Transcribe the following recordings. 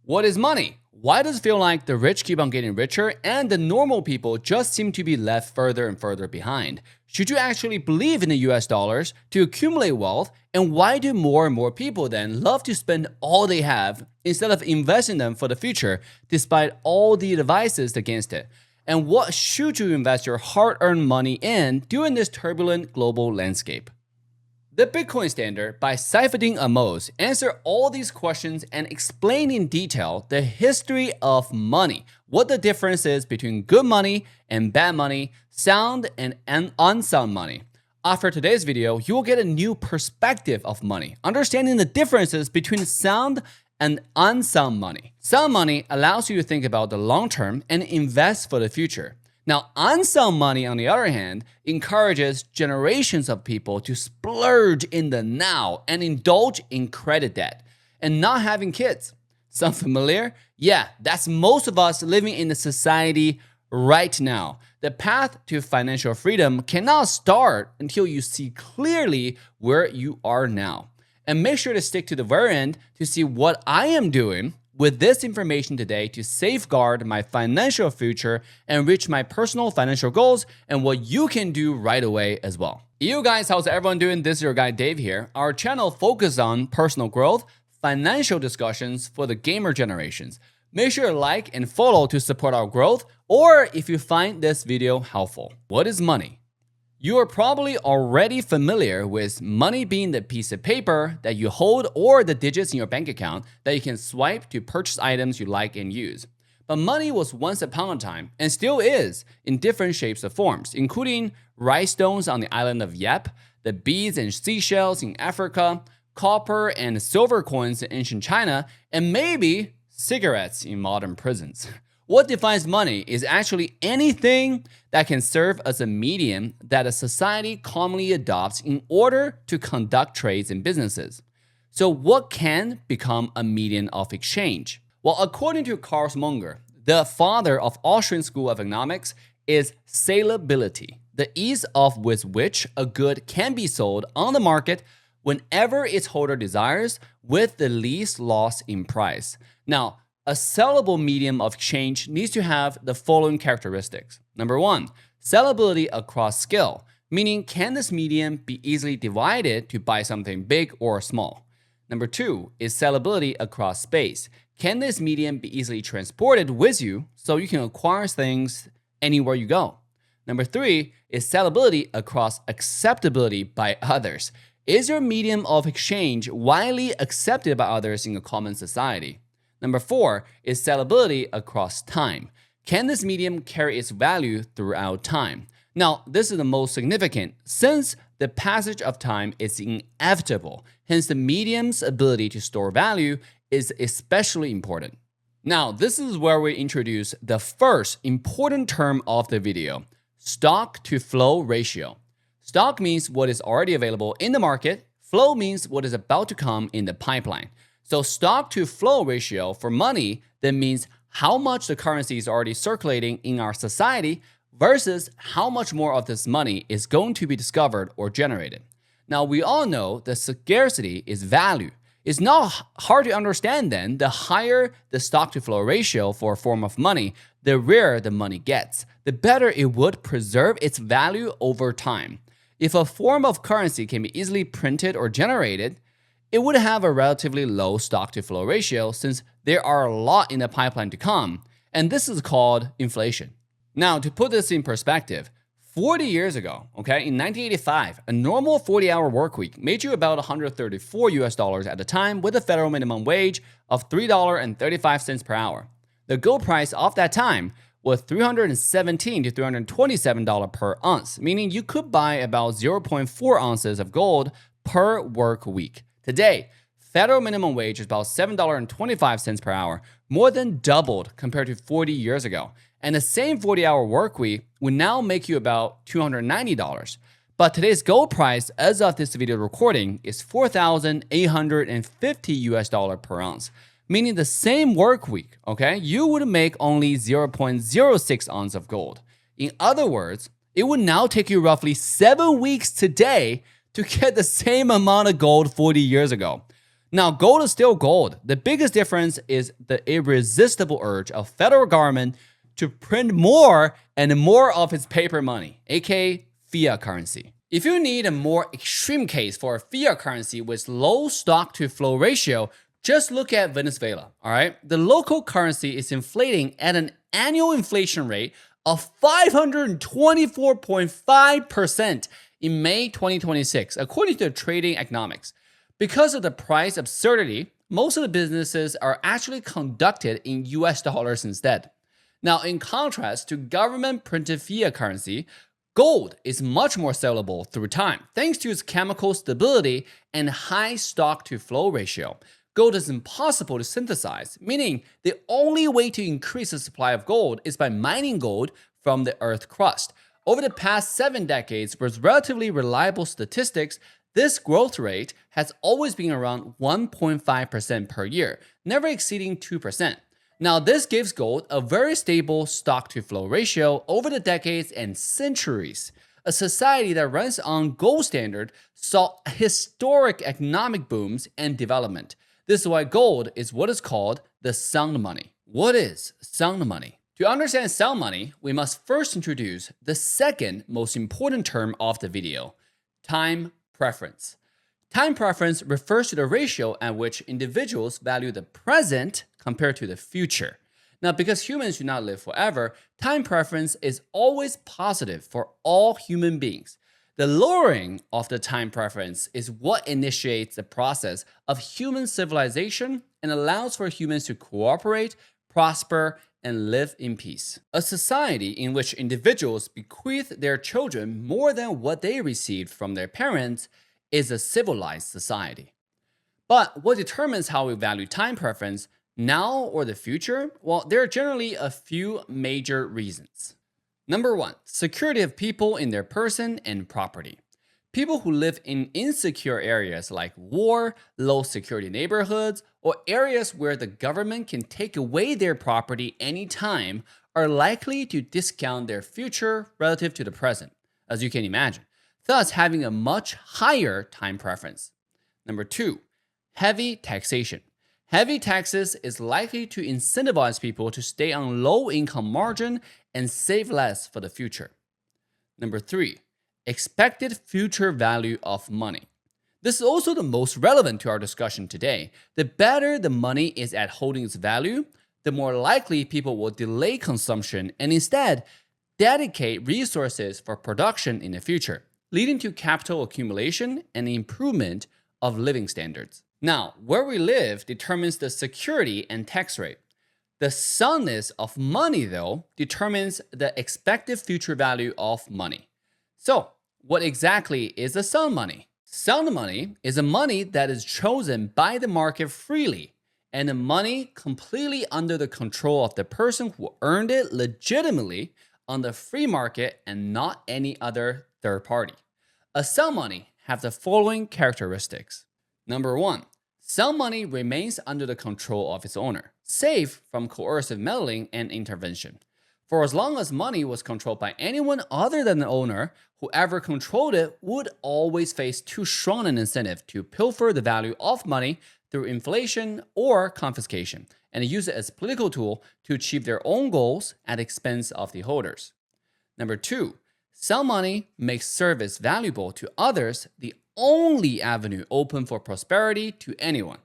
What is money? Why does it feel like the rich keep on getting richer and the normal people just seem to be left further and further behind? Should you actually believe in the US dollars to accumulate wealth? And why do more and more people then love to spend all they have instead of investing them for the future despite all the advices against it? And what should you invest your hard-earned money in during this turbulent global landscape? The Bitcoin Standard by Saifedean Amos answer all these questions and explain in detail the history of money, what the difference is between good money and bad money, sound and unsound money. After today's video, you will get a new perspective of money, understanding the differences between sound and unsound money. Sound money allows you to think about the long term and invest for the future. Now, unsound money, on the other hand, encourages generations of people to splurge in the now and indulge in credit debt and not having kids. Sound familiar? Yeah, that's most of us living in the society right now. The path to financial freedom cannot start until you see clearly where you are now. And make sure to stick to the very end to see what I am doing with this information today to safeguard my financial future and reach my personal financial goals and what you can do right away as well. Yo guys, how's everyone doing? This is your guy Dave here. Our channel focuses on personal growth, financial discussions for the gamer generations. Make sure to like and follow to support our growth, or if you find this video helpful. What is money? You are probably already familiar with money being the piece of paper that you hold or the digits in your bank account that you can swipe to purchase items you like and use. But money was once upon a time, and still is, in different shapes and forms, including rice stones on the island of Yap, the beads and seashells in Africa, copper and silver coins in ancient China, and maybe cigarettes in modern prisons. What defines money is actually anything that can serve as a medium that a society commonly adopts in order to conduct trades and businesses. So what can become a medium of exchange? Well, according to Carl Munger, the father of Austrian School of Economics, is salability, the ease with which a good can be sold on the market whenever its holder desires with the least loss in price. Now, a sellable medium of exchange needs to have the following characteristics. Number one, sellability across scale, meaning can this medium be easily divided to buy something big or small? Number two is sellability across space. Can this medium be easily transported with you so you can acquire things anywhere you go? Number three is sellability across acceptability by others. Is your medium of exchange widely accepted by others in a common society? Number four is sellability across time. Can this medium carry its value throughout time? Now, this is the most significant since the passage of time is inevitable. Hence, the medium's ability to store value is especially important. Now, this is where we introduce the first important term of the video, stock to flow ratio. Stock means what is already available in the market. Flow means what is about to come in the pipeline. So stock to flow ratio for money then means how much the currency is already circulating in our society versus how much more of this money is going to be discovered or generated. Now, we all know that scarcity is value. It's not hard to understand then, the higher the stock to flow ratio for a form of money, the rarer the money gets, the better it would preserve its value over time. If a form of currency can be easily printed or generated, it would have a relatively low stock to flow ratio since there are a lot in the pipeline to come, and this is called inflation. Now, to put this in perspective, 40 years ago, in 1985, a normal 40-hour work week made you about $134 at the time with a federal minimum wage of $3.35 per hour. The gold price of that time was $317 to $327 per ounce, meaning you could buy about 0.4 ounces of gold per work week. Today, federal minimum wage is about $7.25 per hour, more than doubled compared to 40 years ago. And the same 40-hour work week would now make you about $290. But today's gold price, as of this video recording, is $4,850 per ounce, meaning the same work week, you would make only 0.06 ounce of gold. In other words, it would now take you roughly 7 weeks today to get the same amount of gold 40 years ago. Now, gold is still gold. The biggest difference is the irresistible urge of federal government to print more and more of its paper money, aka fiat currency. If you need a more extreme case for a fiat currency with low stock to flow ratio, just look at Venezuela, all right? The local currency is inflating at an annual inflation rate of 524.5% in May 2026, according to Trading Economics. Because of the price absurdity, most of the businesses are actually conducted in US dollars instead. Now, in contrast to government printed fiat currency, gold is much more sellable through time thanks to its chemical stability and high stock to flow ratio. Gold is impossible to synthesize, meaning the only way to increase the supply of gold is by mining gold from the earth crust. Over the past 7 decades, with relatively reliable statistics, this growth rate has always been around 1.5% per year, never exceeding 2%. Now, this gives gold a very stable stock to flow ratio over the decades and centuries. A society that runs on gold standard saw historic economic booms and development. This is why gold is what is called the sound money. What is sound money? To understand sound money, we must first introduce the second most important term of the video, time preference. Time preference refers to the ratio at which individuals value the present compared to the future. Now, because humans do not live forever, time preference is always positive for all human beings. The lowering of the time preference is what initiates the process of human civilization and allows for humans to cooperate, prosper, and live in peace. A society in which individuals bequeath their children more than what they received from their parents is a civilized society. But what determines how we value time preference now or the future? Well, there are generally a few major reasons. Number 1, security of people in their person and property. People who live in insecure areas like war, low security neighborhoods, or areas where the government can take away their property anytime are likely to discount their future relative to the present, as you can imagine, thus having a much higher time preference. Number 2, heavy taxation. Heavy taxes is likely to incentivize people to stay on low income margin and save less for the future. Number 3, expected future value of money. This is also the most relevant to our discussion today. The better the money is at holding its value, the more likely people will delay consumption and instead dedicate resources for production in the future, leading to capital accumulation and improvement of living standards. Now, where we live determines the security and tax rate. The soundness of money, though, determines the expected future value of money. So, what exactly is the sound money? Sound money is a money that is chosen by the market freely, and a money completely under the control of the person who earned it legitimately on the free market and not any other third party. A sound money have the following characteristics. Number 1, sound money remains under the control of its owner, safe from coercive meddling and intervention. For as long as money was controlled by anyone other than the owner, whoever controlled it would always face too strong an incentive to pilfer the value of money through inflation or confiscation, and use it as a political tool to achieve their own goals at the expense of the holders. Number 2, sound money makes service valuable to others the only avenue open for prosperity to anyone,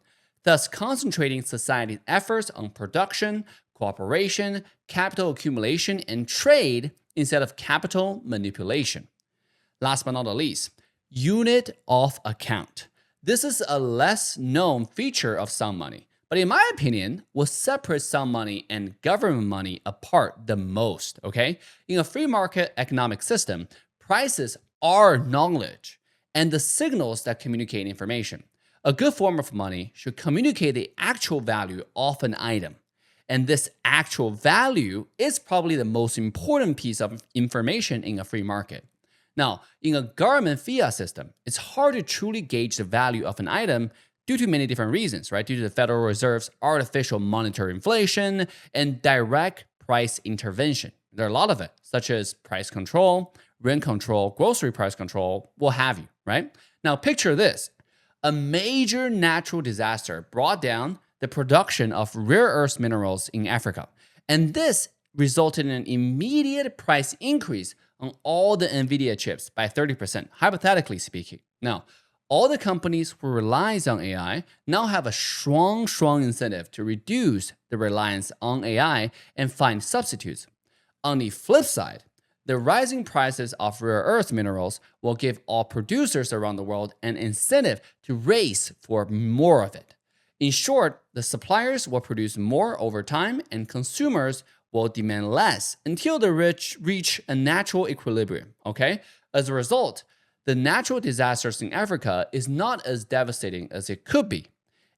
thus concentrating society's efforts on production, cooperation, capital accumulation, and trade instead of capital manipulation. Last but not the least, unit of account. This is a less known feature of sound money, but in my opinion, what separates sound money and government money apart the most, okay? In a free market economic system, prices are knowledge and the signals that communicate information. A good form of money should communicate the actual value of an item. And this actual value is probably the most important piece of information in a free market. Now, in a government fiat system, it's hard to truly gauge the value of an item due to many different reasons, right? Due to the Federal Reserve's artificial monetary inflation and direct price intervention. There are a lot of it, such as price control, rent control, grocery price control, what have you, right? Now, picture this. A major natural disaster brought down the production of rare earth minerals in Africa. And this resulted in an immediate price increase on all the NVIDIA chips by 30%, hypothetically speaking. Now, all the companies who relies on AI now have a strong incentive to reduce the reliance on AI and find substitutes. On the flip side, the rising prices of rare earth minerals will give all producers around the world an incentive to race for more of it. In short, the suppliers will produce more over time and consumers will demand less until the rich reach a natural equilibrium, okay? As a result, the natural disasters in Africa is not as devastating as it could be.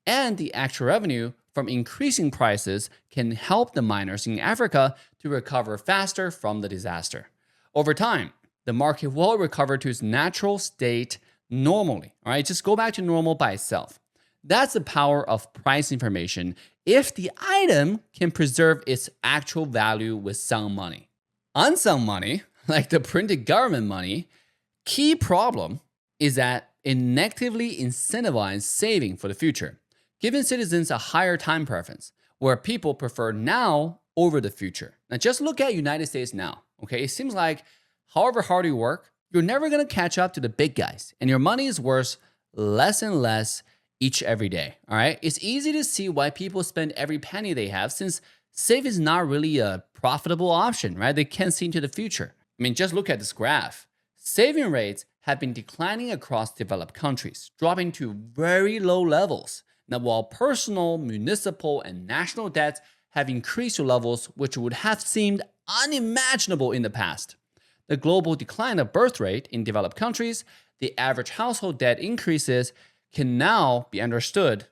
And the actual revenue from increasing prices can help the miners in Africa to recover faster from the disaster. Over time, the market will recover to its natural state normally, all right? Just go back to normal by itself. That's the power of price information if the item can preserve its actual value with sound money. Unsound money, like the printed government money, key problem is that it negatively incentivizes saving for the future, giving citizens a higher time preference, where people prefer now over the future. Now just look at United States now, okay? It seems like however hard you work, you're never gonna catch up to the big guys, and your money is worth less and less every day, all right? It's easy to see why people spend every penny they have since saving is not really a profitable option, right? They can't see into the future. I mean, just look at this graph. Saving rates have been declining across developed countries, dropping to very low levels. Now, while personal, municipal, and national debts have increased to levels which would have seemed unimaginable in the past. The global decline of birth rate in developed countries, the average household debt increases, can now be understood,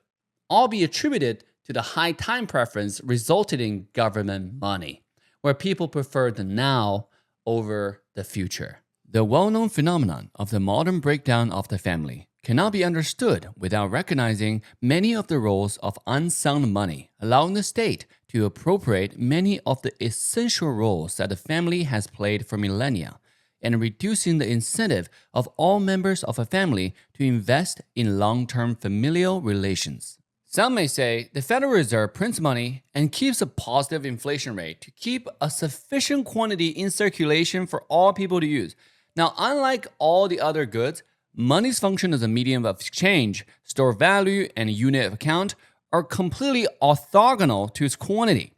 all be attributed to the high time preference resulted in government money, where people prefer the now over the future. The well-known phenomenon of the modern breakdown of the family cannot be understood without recognizing many of the roles of unsound money, allowing the state to appropriate many of the essential roles that the family has played for millennia, and reducing the incentive of all members of a family to invest in long-term familial relations. Some may say the Federal Reserve prints money and keeps a positive inflation rate to keep a sufficient quantity in circulation for all people to use. Now, unlike all the other goods, money's function as a medium of exchange, store value, and unit of account are completely orthogonal to its quantity.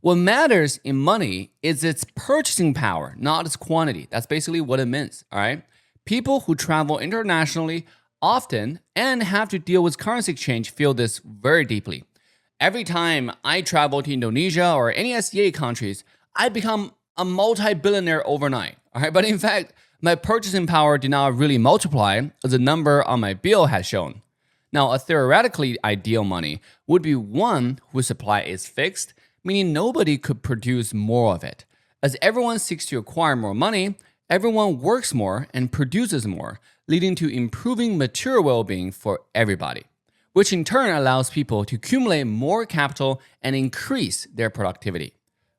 What matters in money is its purchasing power, not its quantity. That's basically what it means, all right? People who travel internationally often and have to deal with currency exchange feel this very deeply. Every time I travel to Indonesia or any SCA countries, I become a multi-billionaire overnight, all right? But in fact, my purchasing power did not really multiply as the number on my bill has shown. Now, a theoretically ideal money would be one whose supply is fixed, meaning nobody could produce more of it. As everyone seeks to acquire more money, everyone works more and produces more, leading to improving material well-being for everybody, which in turn allows people to accumulate more capital and increase their productivity.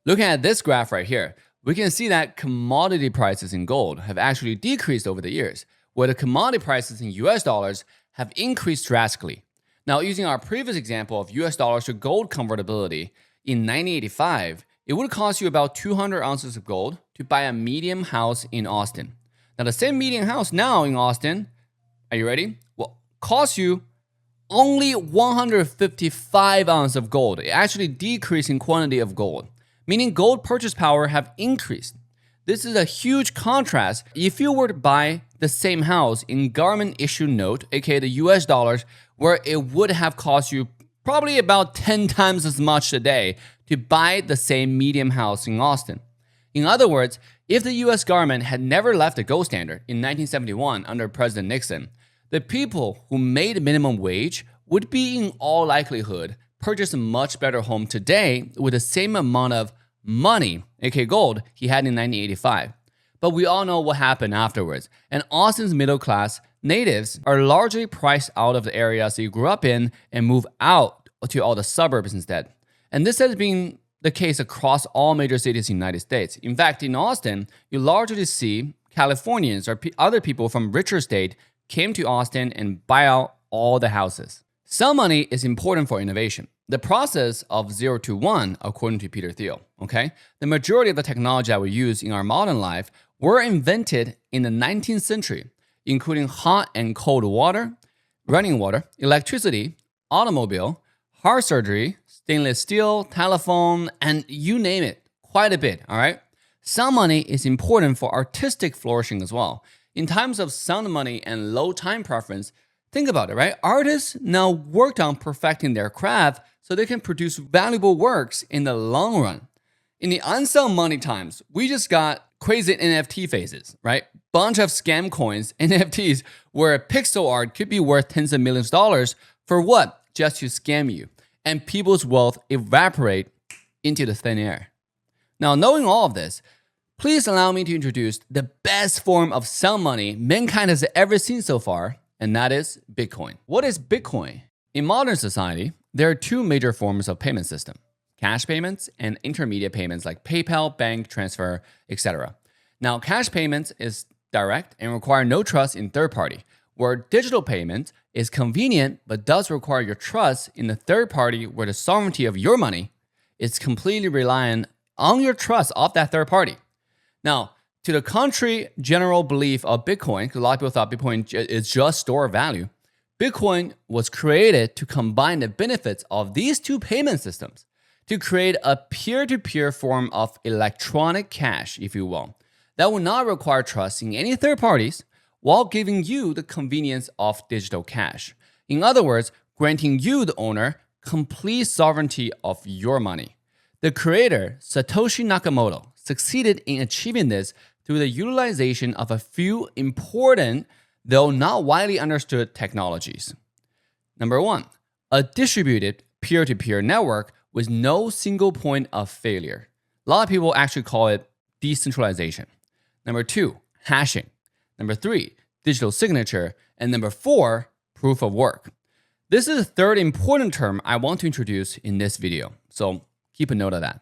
Looking at this graph right here, we can see that commodity prices in gold have actually decreased over the years, where the commodity prices in US dollars have increased drastically. Now, using our previous example of US dollars to gold convertibility, in 1985, it would cost you about 200 ounces of gold to buy a medium house in Austin. Now, the same medium house now in Austin, are you ready? Well, costs you only 155 ounces of gold. It actually decreased in quantity of gold, meaning gold purchase power have increased. This is a huge contrast if you were to buy the same house in government-issued note, aka the US dollars, where it would have cost you probably about 10 times as much today to buy the same medium house in Austin. In other words, if the US government had never left the gold standard in 1971 under President Nixon, the people who made minimum wage would be in all likelihood purchase a much better home today with the same amount of money, aka gold, he had in 1985. But we all know what happened afterwards, and Austin's middle class natives are largely priced out of the areas they grew up in and move out to all the suburbs instead. And this has been the case across all major cities in the United States. In fact, in Austin, you largely see Californians or other people from richer state came to Austin and buy out all the houses. Some money is important for innovation. The process of 0 to 1, according to Peter Thiel, okay? The majority of the technology that we use in our modern life were invented in the 19th century, including hot and cold water, running water, electricity, automobile, heart surgery, stainless steel, telephone, and you name it, quite a bit, all right? Sound money is important for artistic flourishing as well. In times of sound money and low time preference, think about it, right? Artists now worked on perfecting their craft so they can produce valuable works in the long run. In the unsound money times, we just got crazy NFT phases, right? Bunch of scam coins, NFTs, where pixel art could be worth tens of millions of dollars for what? Just to scam you. And people's wealth evaporate into the thin air. Now, knowing all of this, please allow me to introduce the best form of sound money mankind has ever seen so far, and that is Bitcoin. What is Bitcoin? In modern society, there are two major forms of payment system: cash payments and intermediate payments like PayPal, bank transfer, etc. Now, cash payments is direct and require no trust in third party, where digital payment is convenient but does require your trust in the third party, where the sovereignty of your money is completely reliant on your trust of that third party. Now, to the contrary general belief of Bitcoin, because a lot of people thought Bitcoin is just store of value, Bitcoin was created to combine the benefits of these two payment systems to create a peer-to-peer form of electronic cash, if you will, that will not require trust in any third parties while giving you the convenience of digital cash. In other words, granting you, the owner, complete sovereignty of your money. The creator, Satoshi Nakamoto, succeeded in achieving this through the utilization of a few important, though not widely understood, technologies. Number one, a distributed peer-to-peer network with no single point of failure. A lot of people actually call it decentralization. Number two, hashing. Number three, digital signature. And number four, proof of work. This is the third important term I want to introduce in this video, so keep a note of that.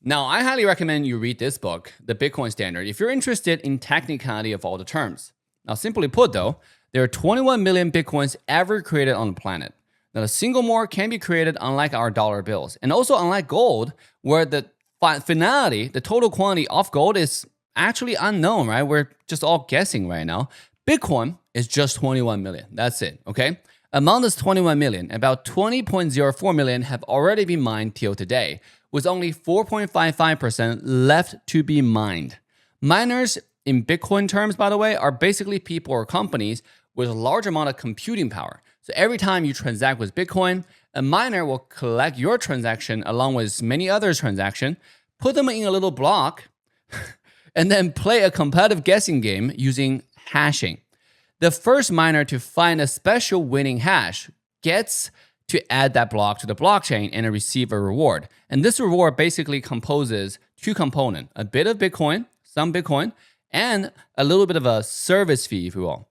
Now, I highly recommend you read this book, The Bitcoin Standard, if you're interested in technicality of all the terms. Now, simply put though, there are 21 million Bitcoins ever created on the planet. Not a single more can be created, unlike our dollar bills. And also unlike gold, where the finality, the total quantity of gold is actually unknown, right? We're just all guessing right now. Bitcoin is just 21 million. That's it, okay? Among this 21 million, about 20.04 million have already been mined till today, with only 4.55% left to be mined. Miners in Bitcoin terms, by the way, are basically people or companies with a large amount of computing power. So every time you transact with Bitcoin, a miner will collect your transaction along with many other transactions, put them in a little block, and then play a competitive guessing game using hashing. The first miner to find a special winning hash gets to add that block to the blockchain and receive a reward. And this reward basically composes two components: a bit of Bitcoin, some Bitcoin, and a little bit of a service fee, if you will,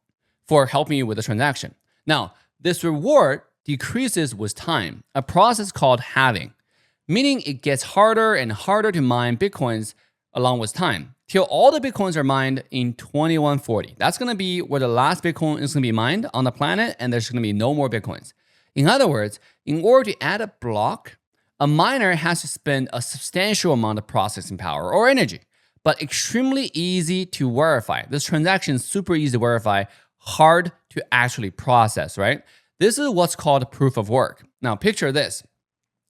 for helping you with the transaction. Now, this reward decreases with time, a process called halving, meaning it gets harder and harder to mine Bitcoins along with time, till all the Bitcoins are mined in 2140. That's going to be where the last Bitcoin is going to be mined on the planet, and there's going to be no more Bitcoins. In other words, in order to add a block, a miner has to spend a substantial amount of processing power or energy, but extremely easy to verify. This transaction is super easy to verify, hard to actually process, right? This is what's called proof of work. Now, picture this.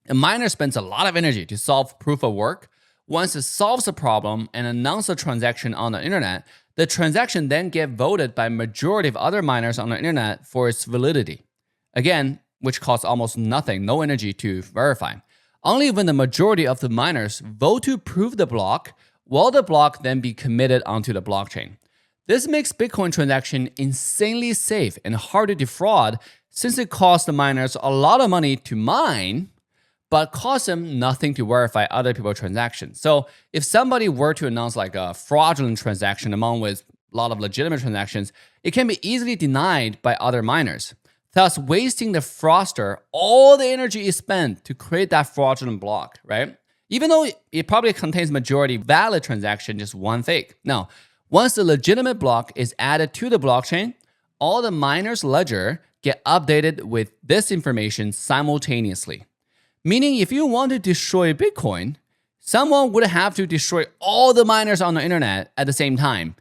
A miner spends a lot of energy to solve proof of work. Once it solves a problem and announces a transaction on the internet, the transaction then gets voted by a majority of other miners on the internet for its validity. Again, which costs almost nothing, no energy to verify. Only when the majority of the miners vote to prove the block, will the block then be committed onto the blockchain. This makes Bitcoin transaction insanely safe and hard to defraud, since it costs the miners a lot of money to mine, but costs them nothing to verify other people's transactions. So if somebody were to announce like a fraudulent transaction along with a lot of legitimate transactions, it can be easily denied by other miners, thus wasting the fraudster all the energy is spent to create that fraudulent block, right? Even though it probably contains majority valid transaction, just one fake. Now, once the legitimate block is added to the blockchain, all the miners' ledger get updated with this information simultaneously. Meaning, if you want to destroy Bitcoin, someone would have to destroy all the miners on the internet at the same time.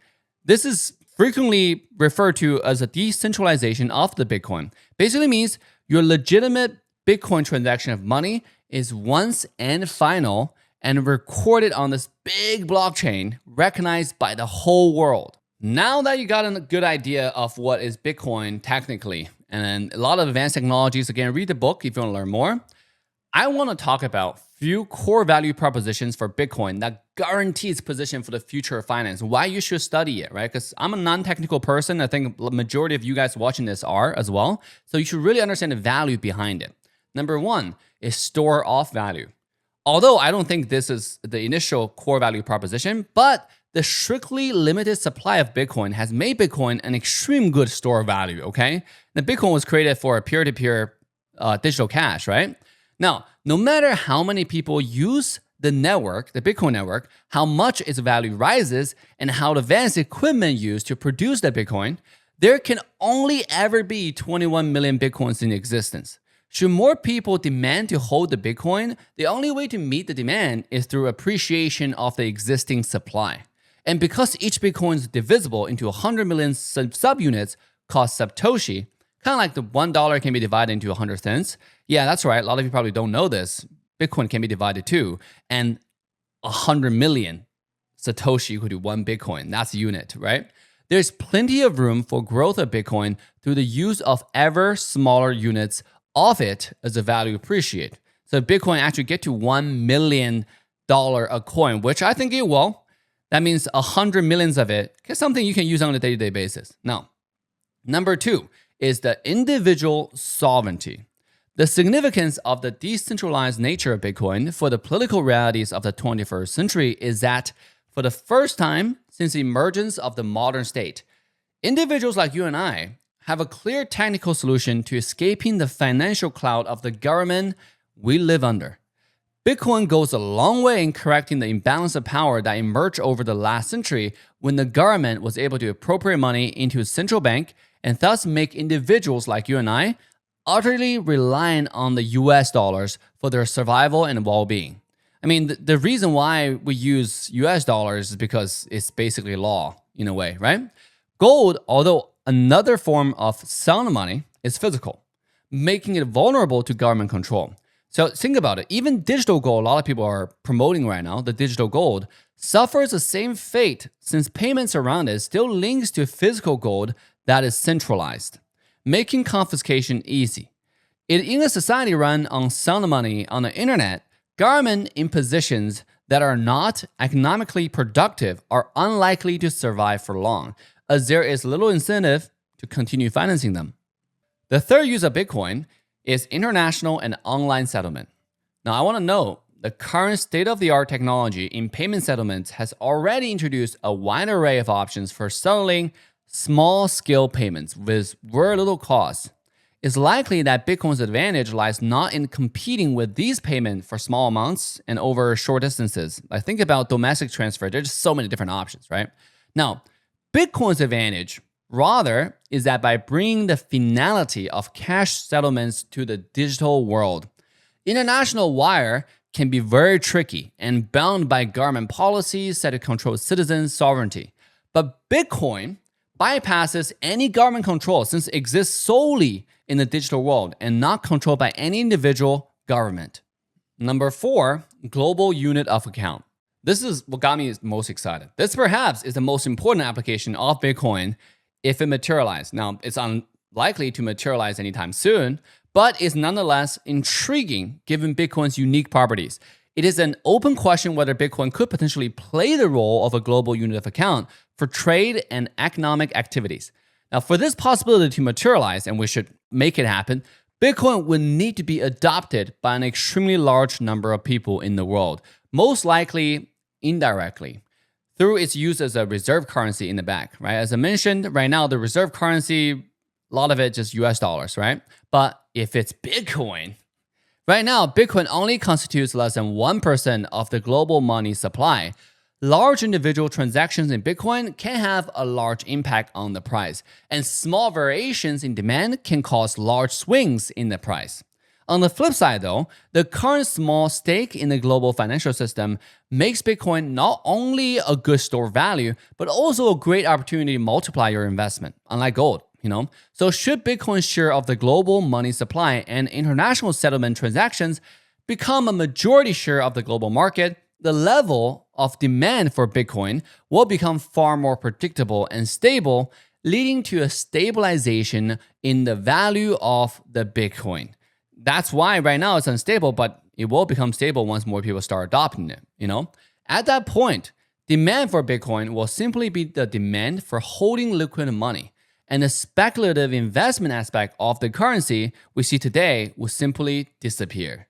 This is frequently referred to as a decentralization of the Bitcoin. Basically means your legitimate Bitcoin transaction of money is once and final and recorded on this big blockchain recognized by the whole world. Now that you got a good idea of what is Bitcoin technically, and a lot of advanced technologies, again, read the book if you want to learn more. I want to talk about few core value propositions for Bitcoin that guarantees position for the future of finance, why you should study it, right? Because I'm a non-technical person. I think the majority of you guys watching this are as well. So you should really understand the value behind it. Number one is store of value. Although I don't think this is the initial core value proposition, but the strictly limited supply of Bitcoin has made Bitcoin an extreme good store of value, okay? The Bitcoin was created for a peer-to-peer digital cash, right? Now, no matter how many people use the network, the Bitcoin network, how much its value rises, and how advanced equipment used to produce that Bitcoin, there can only ever be 21 million Bitcoins in existence. Should more people demand to hold the Bitcoin, the only way to meet the demand is through appreciation of the existing supply. And because each Bitcoin is divisible into 100 million subunits called Satoshi, kind of like the $1 can be divided into 100 cents. Yeah, that's right. A lot of you probably don't know this. Bitcoin can be divided too. And 100 million Satoshi equal to one Bitcoin. That's a unit, right? There's plenty of room for growth of Bitcoin through the use of ever smaller units of it as the value appreciate. So Bitcoin actually get to $1 million a coin, which I think it will. That means 100 millions of it is something you can use on a day-to-day basis. Now, number two is the individual sovereignty. The significance of the decentralized nature of Bitcoin for the political realities of the 21st century is that for the first time since the emergence of the modern state, individuals like you and I have a clear technical solution to escaping the financial cloud of the government we live under. Bitcoin goes a long way in correcting the imbalance of power that emerged over the last century when the government was able to appropriate money into a central bank and thus make individuals like you and I utterly reliant on the US dollars for their survival and well-being. I mean, the reason why we use US dollars is because it's basically law in a way, right? Gold, although another form of sound money, is physical, making it vulnerable to government control. So think about it. Even digital gold, a lot of people are promoting right now, the digital gold, suffers the same fate since payments around it still links to physical gold that is centralized, making confiscation easy. In a society run on sound money on the internet, government impositions that are not economically productive are unlikely to survive for long, as there is little incentive to continue financing them. The third use of Bitcoin is international and online settlement. Now, I want to note the current state-of-the-art technology in payment settlements has already introduced a wide array of options for settling small-scale payments with very little cost. It's likely that Bitcoin's advantage lies not in competing with these payments for small amounts and over short distances. Like think about domestic transfer. There's just so many different options, right? Now, Bitcoin's advantage rather is that by bringing the finality of cash settlements to the digital world, international wire can be very tricky and bound by government policies set to control citizens' sovereignty. But Bitcoin bypasses any government control since it exists solely in the digital world and not controlled by any individual government. Number four, global unit of account. This is what got me most excited. This perhaps is the most important application of Bitcoin if it materializes. Now, it's unlikely to materialize anytime soon, but it's nonetheless intriguing given Bitcoin's unique properties. It is an open question whether Bitcoin could potentially play the role of a global unit of account for trade and economic activities. Now, for this possibility to materialize, and we should make it happen, Bitcoin would need to be adopted by an extremely large number of people in the world, most likely indirectly, through its use as a reserve currency in the back, right? As I mentioned, right now, the reserve currency, a lot of it just US dollars, right? But if it's Bitcoin, right now, Bitcoin only constitutes less than 1% of the global money supply. large individual transactions in Bitcoin can have a large impact on the price, and small variations in demand can cause large swings in the price. On the flip side, though, the current small stake in the global financial system makes Bitcoin not only a good store of value, but also a great opportunity to multiply your investment, unlike gold. So should Bitcoin's share of the global money supply and international settlement transactions become a majority share of the global market, the level of demand for Bitcoin will become far more predictable and stable, leading to a stabilization in the value of the Bitcoin. That's why right now it's unstable, but it will become stable once more people start adopting it. At that point, demand for Bitcoin will simply be the demand for holding liquid money. And the speculative investment aspect of the currency we see today will simply disappear.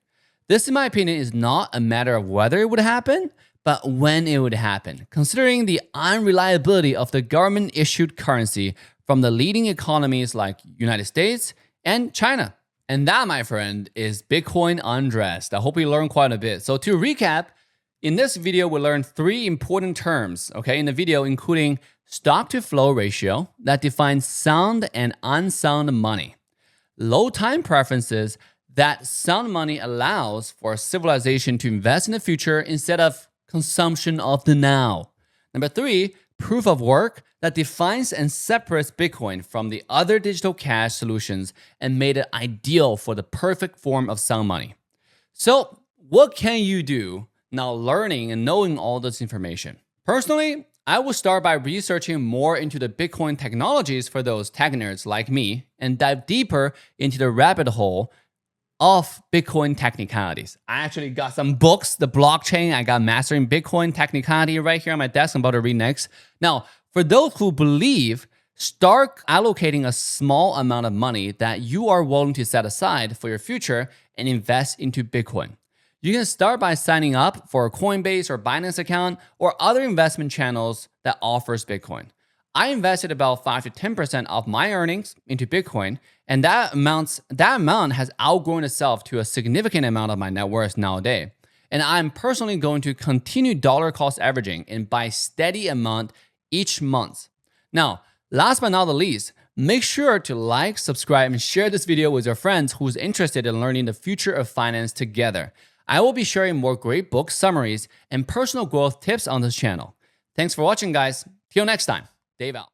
This, in my opinion, is not a matter of whether it would happen, but when it would happen, considering the unreliability of the government-issued currency from the leading economies like United States and China. And that, my friend, is Bitcoin undressed. I hope you learned quite a bit. So to recap, in this video, we learned 3 important terms, in the video, including stock to flow ratio that defines sound and unsound money, low time preferences that sound money allows for civilization to invest in the future instead of consumption of the now. Number 3, proof of work that defines and separates Bitcoin from the other digital cash solutions and made it ideal for the perfect form of sound money. So what can you do now learning and knowing all this information? Personally, I will start by researching more into the Bitcoin technologies for those tech nerds like me and dive deeper into the rabbit hole of Bitcoin technicalities. I actually got some books, the blockchain. I got Mastering Bitcoin Technicality right here on my desk. I'm about to read next. Now, for those who believe, start allocating a small amount of money that you are willing to set aside for your future and invest into Bitcoin. You can start by signing up for a Coinbase or Binance account or other investment channels that offers Bitcoin. I invested about 5 to 10% of my earnings into Bitcoin, and that amount has outgrown itself to a significant amount of my net worth nowadays. And I'm personally going to continue dollar cost averaging and buy steady amount each month. Now, last but not the least, make sure to like, subscribe, and share this video with your friends who's interested in learning the future of finance together. I will be sharing more great book summaries and personal growth tips on this channel. Thanks for watching, guys. Till next time, Dave out.